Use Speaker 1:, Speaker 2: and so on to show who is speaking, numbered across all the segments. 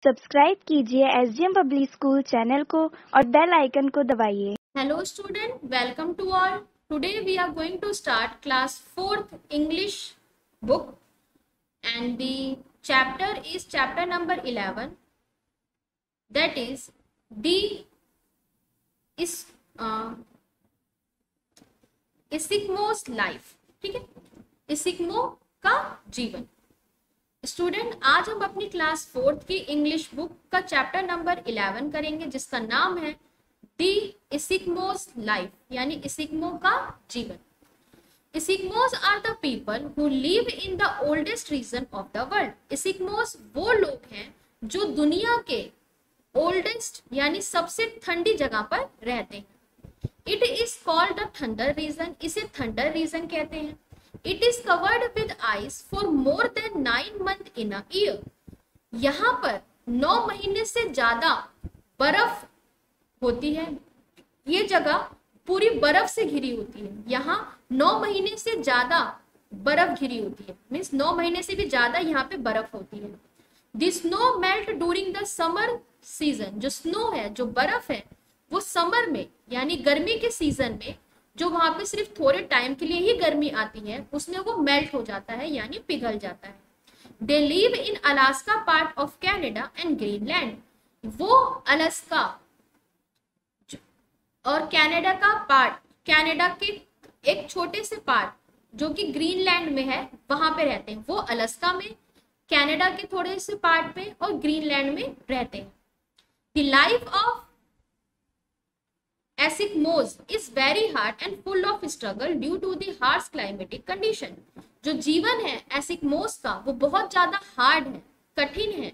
Speaker 1: Subscribe कीजिए SDM public school channel को और बेल आइकन को दबाइए।
Speaker 2: Hello student, welcome to all. Today we are going to start class 4th English book and the chapter is chapter number 11, that is the Eskimo's life. ठीक है, Eskimo का जीवन। Student, आज हम अपनी क्लास 4th की इंग्लिश बुक का chapter number 11 करेंगे जिसका नाम है दी एस्किमोस लाइफ, यानी एस्किमो का जीवन। Eskimos are the people who live in the oldest region of the world. Eskimos वो लोग हैं जो दुनिया के ओल्डेस्ट यानी सबसे ठंडी जगह पर रहते हैं। It is called the thunder region, इसे थंडर रीजन कहते हैं। It is covered with ice for more than 9 months in a year. यहाँ पर 9 महीने से ज्यादा बर्फ होती है, ये जगह पूरी बर्फ से घिरी होती है। यहाँ 9 महीने से ज्यादा बर्फ घिरी होती है, मीन्स 9 महीने से भी ज्यादा यहाँ पे बर्फ होती है। The snow melt during the summer season. जो स्नो है, जो बर्फ है, वो समर में यानी गर्मी के सीजन में, जो वहां पे सिर्फ थोड़े टाइम के लिए ही गर्मी आती है, उसमें वो मेल्ट हो जाता है यानी पिघल जाता है। They live in Alaska part of Canada and Greenland. वो अलास्का और कनाडा का पार्ट, कनाडा के एक छोटे से पार्ट जो कि ग्रीनलैंड में है, वहां पे रहते हैं। वो अलास्का में, कनाडा के थोड़े से पार्ट पे और ग्रीनलैंड में रहते हैं। The life of Eskimos is very hard and full of struggle due to the harsh climatic condition. जो जीवन है एस्किमोज का वो बहुत ज्यादा हार्ड है, कठिन है,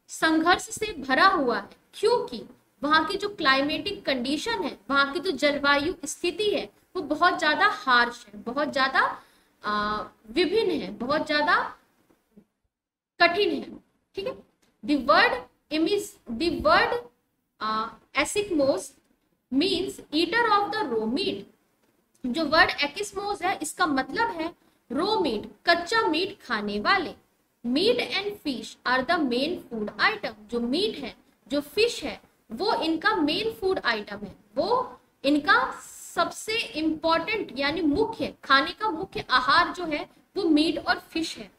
Speaker 2: संघर्ष से भरा हुआ है, क्योंकि वहां की जो क्लाइमेटिक कंडीशन है, वहां की जो जलवायु स्थिति है, वो बहुत ज्यादा हार्श है, बहुत ज्यादा विभिन्न है, बहुत ज्यादा कठिन है। ठीक है, the word Eskimos means eater of the raw meat. जो वर्ड एस्किमोज है, इसका मतलब है रो मीट, कच्चा मीट खाने वाले। Meat and fish are the main food item. जो मीट है, जो फिश है, वो इनका मेन फूड आइटम है, वो इनका सबसे इंपॉर्टेंट यानी मुख्य खाने का मुख्य आहार जो है वो मीट और फिश है।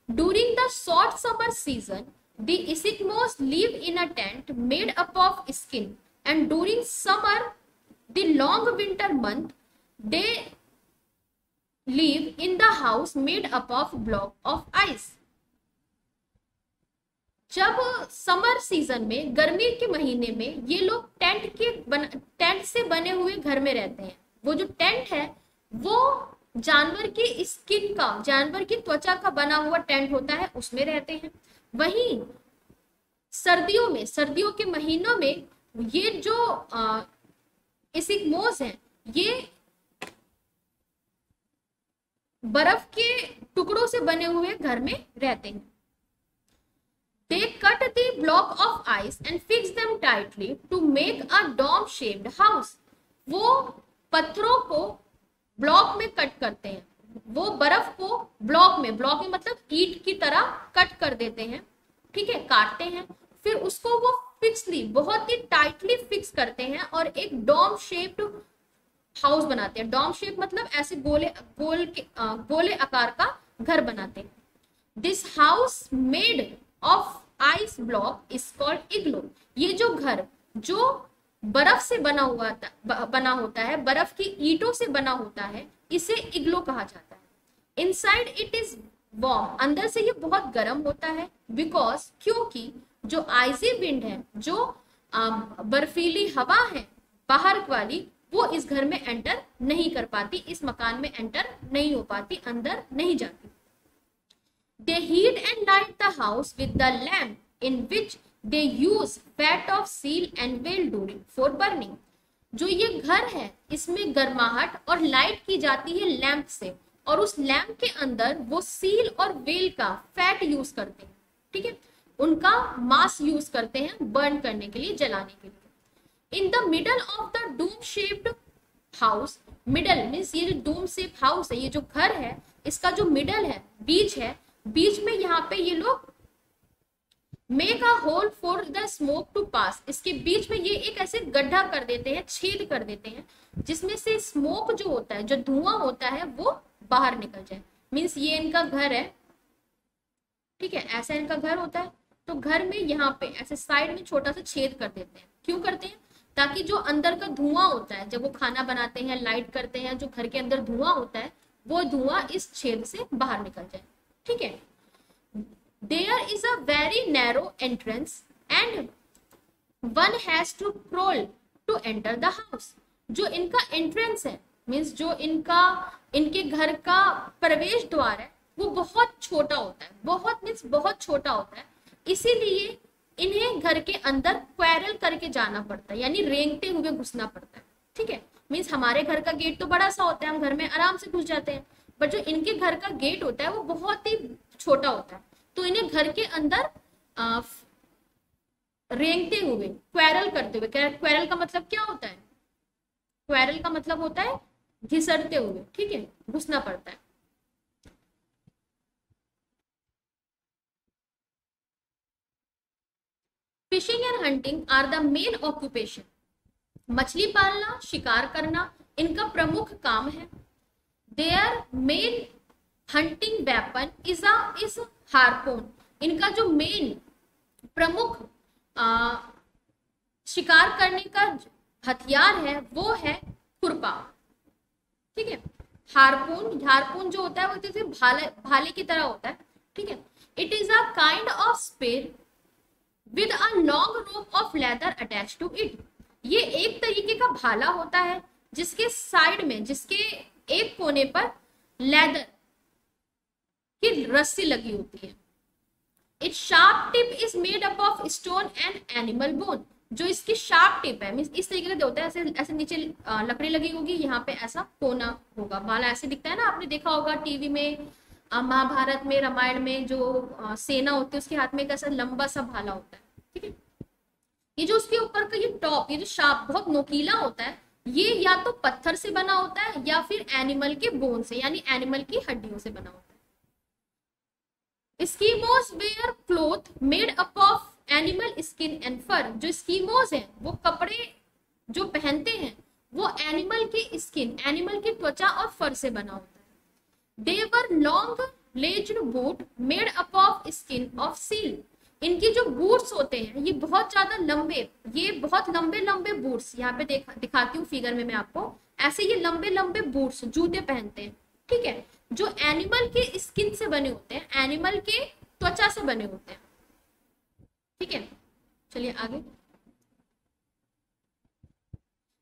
Speaker 2: During the short summer season the Eskimos live in a tent made up of skin and during summer the long winter month they live in the house made up of block of ice। जब summer season में, गर्मी के महीने में, ये लोग tent से बने हुए घर में रहते हैं। वो जो टेंट है वो जानवर की स्किन का, जानवर की त्वचा का बना हुआ टेंट होता है, उसमें रहते हैं। वहीं सर्दियों में, सर्दियों के महीनों में ये जो एस्किमोज हैं, ये बर्फ के टुकड़ों से बने हुए घर में रहते हैं। They cut the block of ice and fix them tightly to make a dome-shaped house। वो पत्थरों को ब्लॉक में कट करते हैं, वो बर्फ को ब्लॉक में मतलब ईंट की तरह कट कर देते हैं, ठीक है, काटते हैं, फिर उसको वो फिक्सली, बहुत ही टाइटली फिक्स करते हैं और एक डोम शेप्ड हाउस बनाते हैं। डोम शेप मतलब ऐसे गोले आकार का घर बनाते हैं। This house made of ice block is called इग्लो। ये जो घर जो बर्फ से बना होता है, बर्फ की ईंटों से बना होता है, इसे इग्लो कहा जाता है। इनसाइड इट इज वार्म, अंदर से ये बहुत गर्म होता है, बिकॉज क्योंकि जो आइजी विंड है, जो बर्फीली हवा है बाहर वाली, वो इस घर में एंटर नहीं कर पाती, इस मकान में एंटर नहीं हो पाती, अंदर नहीं जाती। They heat and light the house with the lamp in which they use fat of seal and whale during for burning. जो ये घर है, इसमें गर्माहट और लाइट की जाती है लैंप से, और उस लैंप के अंदर वो सील और वेल का फैट यूज करते हैं, ठीक है, उनका मास यूज करते हैं बर्न करने के लिए, जलाने के लिए। In the middle of the doom shaped house, middle means ये जो डूम शेप हाउस है, ये जो घर है, इसका जो मिडल है, बीच है, बीच में यहाँ पे ये लोग make a hole for the smoke to pass, इसके बीच में ये एक ऐसे गड्ढा कर देते हैं, छेद कर देते हैं, जिसमें से स्मोक जो होता है, जो धुआं होता है, वो बाहर निकल जाए। मीन्स ये इनका घर है, ठीक है, ऐसा इनका घर होता है। तो घर में यहाँ पे ऐसे साइड में छोटा सा छेद कर देते हैं। क्यों करते हैं? ताकि जो अंदर का धुआं होता है, जब वो खाना बनाते हैं, लाइट करते हैं, जो घर के अंदर धुआं होता है, वो धुआं इस छेद से बाहर निकल जाए, ठीक है। There is a very narrow entrance and one has to crawl to enter the house. जो इनका एंट्रेंस है, मीन्स जो इनके घर का प्रवेश द्वार है, वो बहुत छोटा होता है, बहुत मीन्स बहुत छोटा होता है, इसीलिए इन्हें घर के अंदर क्वेरल करके जाना पड़ता है, यानी रेंगते हुए घुसना पड़ता है, ठीक है। मीन्स हमारे घर का गेट तो बड़ा सा होता है, हम घर में आराम से घुस जाते हैं, बट जो इनके घर का गेट होता है वो बहुत ही छोटा होता है, तो इन्हें घर के अंदर रेंगते हुए, क्वेरल करते हुए, क्वेरल का मतलब क्या होता है? क्वेरल का मतलब होता है घिसटते हुए, ठीक है, घुसना पड़ता है। Fishing and hunting are the main occupation, मछली पालना, शिकार करना इनका प्रमुख काम है। Their main hunting weapon is harpoon, इनका जो मेन प्रमुख शिकार करने का हथियार है वो है खुरपा, ठीक है। हार्पून जो होता है वो जैसे भाले की तरह होता है, ठीक है। It is a kind of spear with a long rope of leather attach to it, ये एक तरीके का भाला होता है जिसके साइड में, जिसके एक कोने पर लेदर की रस्सी लगी होती है। It's sharp tip is made up of stone and animal bone, जो इसकी शार्प टिप है, मींस इस तरीके से होता है, ऐसे ऐसे नीचे लकड़ी लगी होगी, यहाँ पे ऐसा कोना होगा, भाला ऐसे दिखता है ना, आपने देखा होगा टीवी में, महाभारत में, रामायण में जो सेना होती है उसके हाथ में एक ऐसा लंबा सा भाला होता है, ठीक है। ये जो उसके ऊपर का ये टॉप, ये जो शार्प बहुत नोकीला होता है, ये या तो पत्थर से बना होता है या फिर एनिमल के बोन से, यानी एनिमल की हड्डियों से बना होता है। Eskimos wear cloth made up of animal skin and fur, जो Eskimos हैं वो कपड़े जो पहनते हैं वो एनिमल की स्किन, एनिमल की त्वचा और फर से बना होता है। They were long ledged boot made up of skin of seal, इनकी जो बूट्स होते हैं ये बहुत ज्यादा लंबे, ये बहुत लंबे लंबे बूट्स, यहाँ पे दिखाती हूँ फिगर में मैं आपको, ऐसे ये लंबे लंबे बूट्स जूते पहनते हैं, ठीक है, जो एनिमल के स्किन से बने होते हैं, एनिमल के त्वचा से बने होते हैं, ठीक है। चलिए आगे।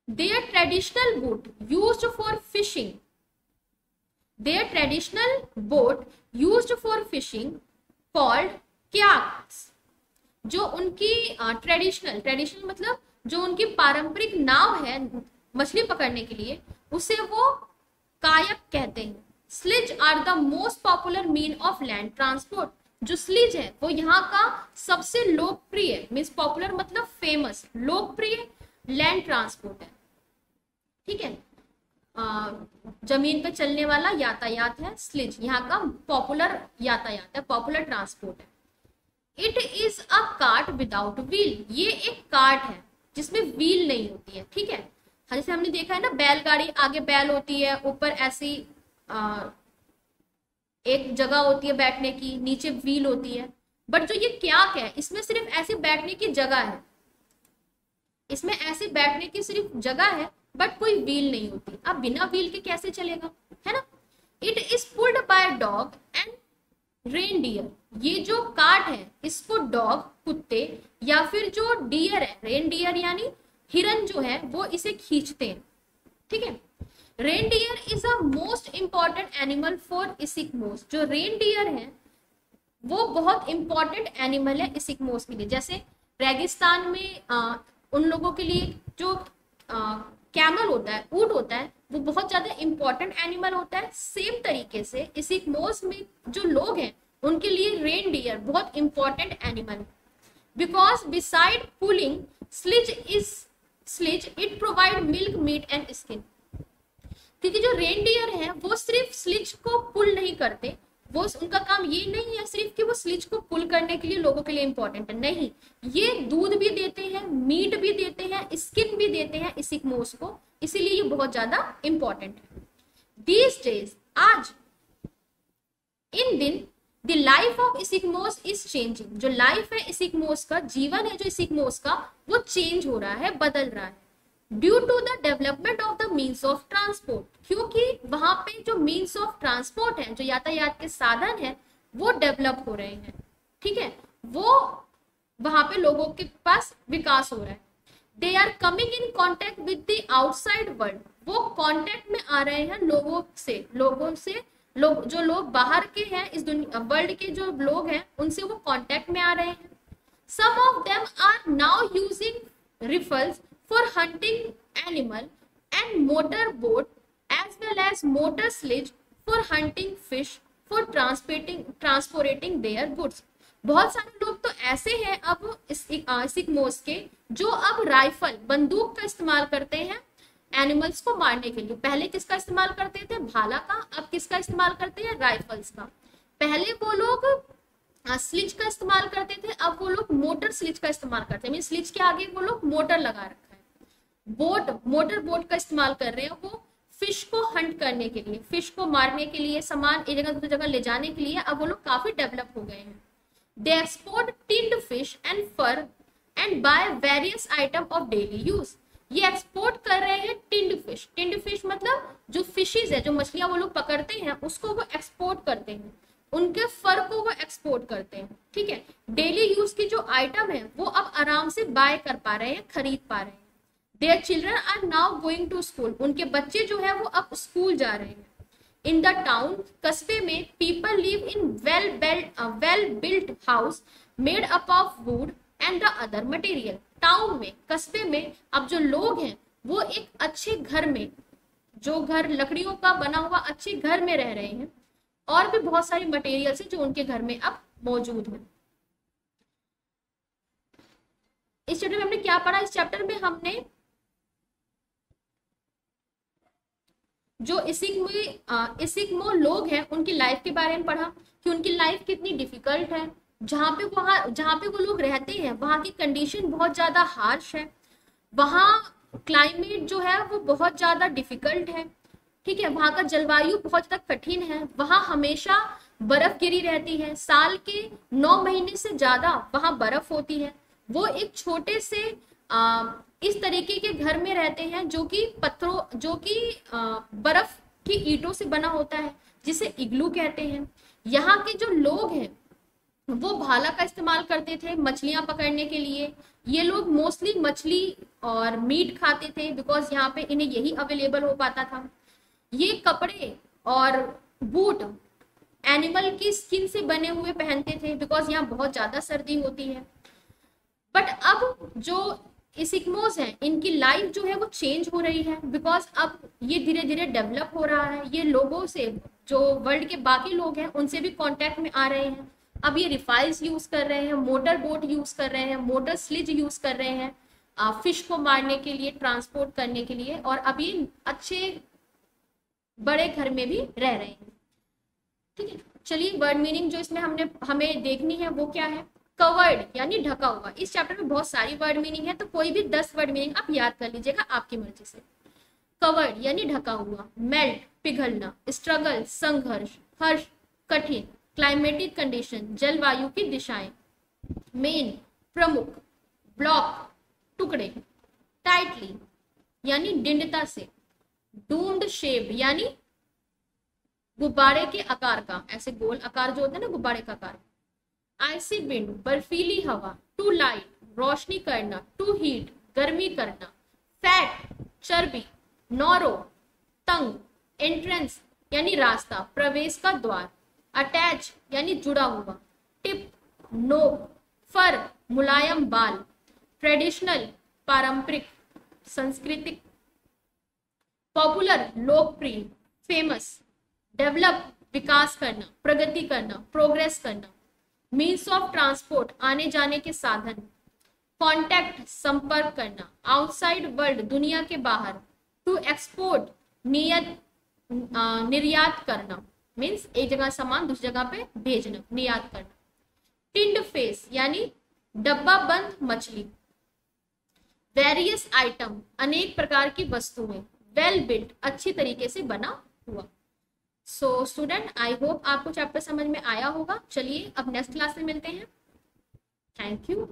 Speaker 2: Their traditional boat used for fishing, their traditional boat used for fishing called kayaks, जो उनकी ट्रेडिशनल मतलब जो उनकी पारंपरिक नाव है मछली पकड़ने के लिए, उसे वो कायक कहते हैं। Sledge are the most popular mean of land transport, जो स्लिज है वो यहाँ का सबसे लोकप्रिय, मीन्स पॉपुलर मतलब फेमस, लोकप्रिय लैंड ट्रांसपोर्ट है, ठीक है। जमीन पे चलने वाला यातायात है स्लिज, यहाँ का पॉपुलर यातायात है, पॉपुलर ट्रांसपोर्ट है। It is a cart without wheel, ये एक कार्ट है जिसमें व्हील नहीं होती है, ठीक है। जैसे हमने देखा है ना बैलगाड़ी, आगे बैल होती है, ऊपर ऐसी एक जगह होती है बैठने की, नीचे व्हील होती है, बट जो ये क्याक है इसमें सिर्फ ऐसे बैठने की जगह है, इसमें ऐसे बैठने की सिर्फ जगह है, बट कोई व्हील नहीं होती। अब बिना व्हील के कैसे चलेगा, है ना। It is pulled bye dog and reindeer, ये जो कार्ट है इसको डॉग, कुत्ते, या फिर जो डियर है, रेनडियर यानी हिरन जो है, वो इसे खींचते हैं, ठीक है। Reindeer is a most important animal for Eskimos, जो रेनडियर है वो बहुत इंपॉर्टेंट एनिमल है इस्किमोस के लिए। जैसे रेगिस्तान में उन लोगों के लिए जो कैमल होता है, ऊंट होता है, वो बहुत ज्यादा इंपॉर्टेंट एनिमल होता है। सेम तरीके से इस्किमोस में जो लोग हैं उनके लिए रेनडियर बहुत इंपॉर्टेंट एनिमल है, because beside pulling sledge it provide milk, meat and skin, क्योंकि जो रेनडियर है वो सिर्फ स्लिज को पुल नहीं करते, वो उनका काम ये नहीं है सिर्फ कि वो स्लिज को पुल करने के लिए लोगों के लिए इंपॉर्टेंट है, नहीं, ये दूध भी देते हैं, मीट भी देते हैं, स्किन भी देते हैं इसिकमोस को, इसीलिए ये बहुत ज्यादा इंपॉर्टेंट है। दीज डेज, आज, इन दिन, the life of Eskimos is changing, जो लाइफ है इसिकमोस का, जीवन है जो इसिकमोस का, वो चेंज हो रहा है, बदल रहा है, due to the development of the means of transport, क्योंकि वहां पे जो मीन्स ऑफ ट्रांसपोर्ट है, जो यातायात के साधन है, वो डेवलप हो रहे हैं, ठीक है, वो वहां पे लोगों के पास विकास हो रहा है। They are coming in contact with the outside world, वो कॉन्टेक्ट में आ रहे हैं लोगों से, लोग जो लोग बाहर के हैं, इस दुनिया वर्ल्ड के जो लोग हैं, उनसे वो कांटेक्ट में आ रहे हैं। Some of them are now using rifles for hunting animal and motor boat as well as motor sledge for hunting fish for transporting their goods. बहुत सारे लोग तो ऐसे हैं अब इसिकमोस के, जो अब राइफल, बंदूक का इस्तेमाल करते हैं एनिमल्स को मारने के लिए। पहले किसका इस्तेमाल करते थे? भाला का। अब किसका इस्तेमाल करते हैं? राइफल्स का। पहले वो लोग स्लिज का इस्तेमाल करते थे, अब वो लोग मोटर स्लिज का इस्तेमाल करते हैं। स्लिज के आगे वो लोग मोटर लगा रखा है। मोटर बोट का इस्तेमाल कर रहे हैं वो फिश को हंट करने के लिए, फिश को मारने के लिए, सामान एक जगह दूसरी जगह ले जाने के लिए। अब वो लोग काफी डेवलप हो गए हैं। They export tinned fish and fur and buy various item of daily use. ये एक्सपोर्ट कर रहे हैं टिन्ड फिश। टिन्ड फिश मतलब जो फिशेज है, जो मछलियां वो लोग पकड़ते हैं, उसको वो एक्सपोर्ट करते हैं, उनके फर को वो एक्सपोर्ट करते हैं, ठीक है। डेली यूज की जो आइटम है वो अब आराम से बाय कर पा रहे हैं, खरीद पा रहे हैं। Their children are now going to school. उनके बच्चे जो है वो अब स्कूल जा रहे हैं। इन द टाउन, कस्बे में, people live in well built house made up of would and the other material. Town में, कस्बे में अब जो लोग हैं वो एक अच्छे घर में, जो घर लकड़ियों का बना हुआ अच्छे घर में रह रहे हैं, और भी बहुत सारी मटेरियल्स हैं जो उनके घर में अब मौजूद हैं। इस चैप्टर में हमने क्या पढ़ा? इस चैप्टर में हमने जो इसिकमो लोग हैं उनकी लाइफ के बारे में पढ़ा कि उनकी लाइफ कितनी डिफिकल्ट है। जहाँ पे वो लोग रहते हैं वहाँ की कंडीशन बहुत ज्यादा हार्श है, वहाँ क्लाइमेट जो है वो बहुत ज्यादा डिफिकल्ट है, ठीक है। वहाँ का जलवायु बहुत ज्यादा कठिन है, वहाँ हमेशा बर्फ गिरी रहती है, साल के 9 महीने से ज्यादा वहाँ बर्फ होती है। वो एक छोटे से इस तरीके के घर में रहते हैं जो कि बर्फ की ईंटों से बना होता है, जिसे इग्लू कहते हैं। यहाँ के जो लोग हैं वो भाला का इस्तेमाल करते थे मछलियां पकड़ने के लिए। ये लोग मोस्टली मछली और मीट खाते थे, बिकॉज यहाँ पे इन्हें यही अवेलेबल हो पाता था। ये कपड़े और बूट एनिमल की स्किन से बने हुए पहनते थे, बिकॉज यहाँ बहुत ज्यादा सर्दी होती है। बट अब जो इसिकमोस हैं, इनकी लाइफ जो है वो चेंज हो रही है, बिकॉज अब ये धीरे धीरे डेवलप हो रहा है। ये लोगों से, जो वर्ल्ड के बाकी लोग हैं, उनसे भी कांटेक्ट में आ रहे हैं। अब ये रिफाइल्स यूज कर रहे हैं, मोटर बोट यूज कर रहे हैं, मोटर स्लिज यूज कर रहे हैं फिश को मारने के लिए, ट्रांसपोर्ट करने के लिए, और अब ये अच्छे बड़े घर में भी रह रहे हैं, ठीक है। चलिए, वर्ड मीनिंग जो इसमें हमें देखनी है वो क्या है? कवर्ड यानी ढका हुआ। इस चैप्टर में बहुत सारी वर्ड मीनिंग है, तो कोई भी 10 वर्ड मीनिंग आप याद कर लीजिएगा आपकी मर्जी से। कवर्ड यानी ढका हुआ, मेल्ट पिघलना, स्ट्रगल संघर्ष, हर्ष कठिन, क्लाइमेटिक कंडीशन जलवायु की दिशाएं, मेन प्रमुख, ब्लॉक टुकड़े, टाइटली यानी दृढ़ता से, डूम्ड शेप यानी गुब्बारे के आकार का, ऐसे गोल आकार जो होता है ना गुब्बारे का आकार, आइसी विंड बर्फीली हवा, टू लाइट रोशनी करना, टू हीट गर्मी करना, फैट चर्बी, नौरो तंग, एंट्रेंस यानी रास्ता, प्रवेश का द्वार, अटैच यानी जुड़ा हुआ, टिप नोक, फर मुलायम बाल, ट्रेडिशनल पारंपरिक सांस्कृतिक, पॉपुलर लोकप्रिय, फेमस डेवलप विकास करना, प्रगति करना, प्रोग्रेस करना, मीन्स ऑफ ट्रांसपोर्ट आने जाने के साधन, कॉन्टैक्ट संपर्क करना, आउटसाइड वर्ल्ड दुनिया के बाहर, टू एक्सपोर्ट निर्यात करना, मीन्स एक जगह सामान दूसरी जगह पे भेजना, निर्यात करना। टिन्ड फेस यानी डब्बा बंद मछली। वेरियस आइटम अनेक प्रकार की वस्तुएं। वेल बिल्ट अच्छी तरीके से बना हुआ। सो स्टूडेंट, आई होप आपको चैप्टर समझ में आया होगा। चलिए अब नेक्स्ट क्लास में मिलते हैं। Thank you.